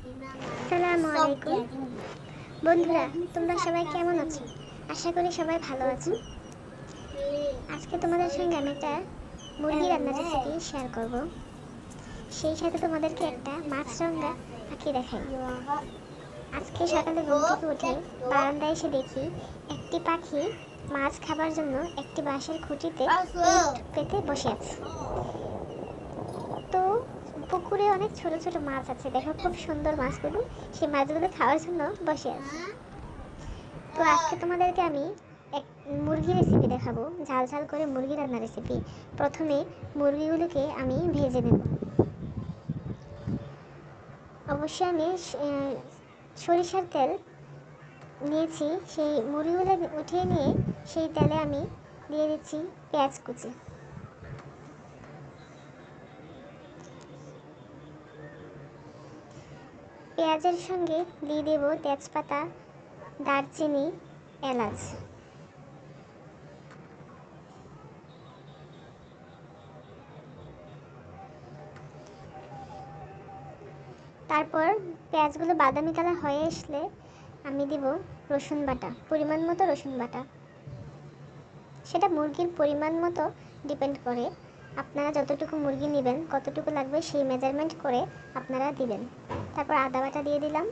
আসসালামু আলাইকুম বন্ধুরা, তোমরা সবাই কেমন আছো? আশা করি সবাই ভালো আছো। আজকে তোমাদের সঙ্গে আমি একটা মুরগি রান্নার রেসিপি শেয়ার করব। সেই সাথে তোমাদেরকে একটা মাছরাঙা পাখি দেখাই। আজকে সকালে ঘুম থেকে উঠে বারান্দায় এসে দেখি একটি পাখি মাছ খাবার জন্য একটি বাঁশের খুঁটিতে পেতে বসে আছে। তো পুকুরে অনেক ছোট ছোট মাছ আছে, দেখো খুব সুন্দর মাছগুলো। সেই মাছগুলো খাওয়ার জন্য বসে আছে। তো আজকে তোমাদেরকে আমি এক মুরগি রেসিপি দেখাবো, ঝাল ঝাল করে মুরগি রান্নার রেসিপি। প্রথমে মুরগিগুলোকে আমি ভেজে নেব। অবশ্যই আমি সরিষার তেল নিয়েছি। সেই মুরগিগুলো উঠিয়ে নিয়ে সেই তেলে আমি দিয়ে দিচ্ছি পেঁয়াজ কুচি। পেঁয়াজের সঙ্গে দিয়ে দেব তেজপাতা, দারচিনি, এলাচ। তারপর পেঁয়াজগুলো বাদামি কালার হয়ে আসলে আমি দিব রসুন বাটা, পরিমাণ মতো রসুন বাটা। সেটা মুরগির পরিমাণ মতো ডিপেন্ড করে। আপনারা যতটুকু মুরগি নেবেন কতটুকু লাগবে সেই মেজারমেন্ট করে আপনারা দিবেন। তারপর আদা বাটা দিয়ে দিলাম।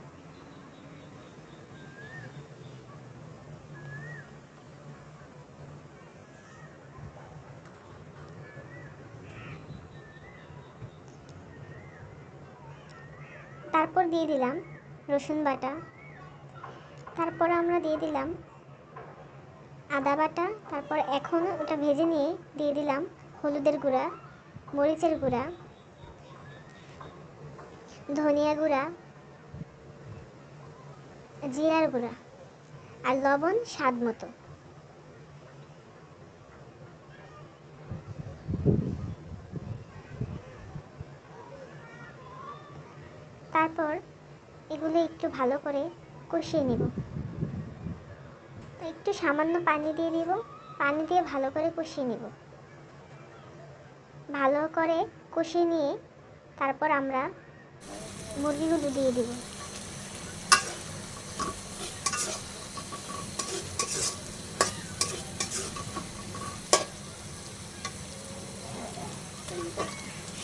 তারপর দিয়ে দিলাম রসুন বাটা। তারপর আমরা দিয়ে দিলাম আদা বাটা। তারপর এখন ওটা ভেজে নিয়ে দিয়ে দিলাম হলুদের গুঁড়া, মরিচের গুঁড়া, ধনিয়া গুঁড়া, জিরার গুঁড়া আর লবণ স্বাদ মতো। তারপর এগুলো একটু ভালো করে কষিয়ে নেব। একটু সামান্য পানি দিয়ে দিব। পানি দিয়ে ভালো করে কষিয়ে নেব। ভালো করে কষিয়ে নিয়ে তারপর আমরা মুরগিগুলো দিয়ে দিব।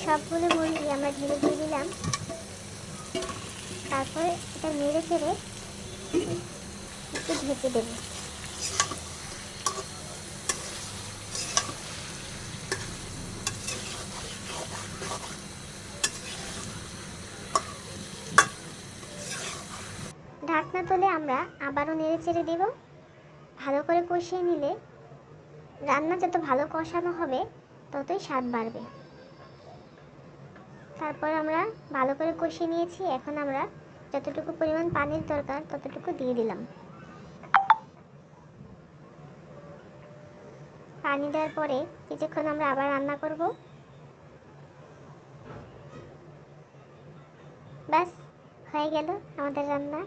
সবগুলো মুরগি আমরা ঢেলে দিয়ে দিলাম। তারপর এটা নেড়ে চেড়ে একটু ঢেকে দেব। ঢাকনা তুলে আমরা আবারও নেড়ে চেড়ে দেব। ভালো করে কষিয়ে নিলে রান্না যত ভালো কষানো হবে ততই স্বাদ বাড়বে। তারপর আমরা ভালো করে কষিয়ে নিয়েছি। এখন আমরা যতটুকু পরিমাণ পানির দরকার ততটুকু দিয়ে দিলাম। পানি দেওয়ার পরে কিছুক্ষণ আমরা আবার রান্না করব। ব্যাস, হয়ে গেল আমাদের রান্না।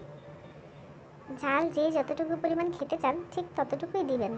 ঝাল যে যতটুকু পরিমাণ খেতে চান ঠিক ততটুকুই দিবেন।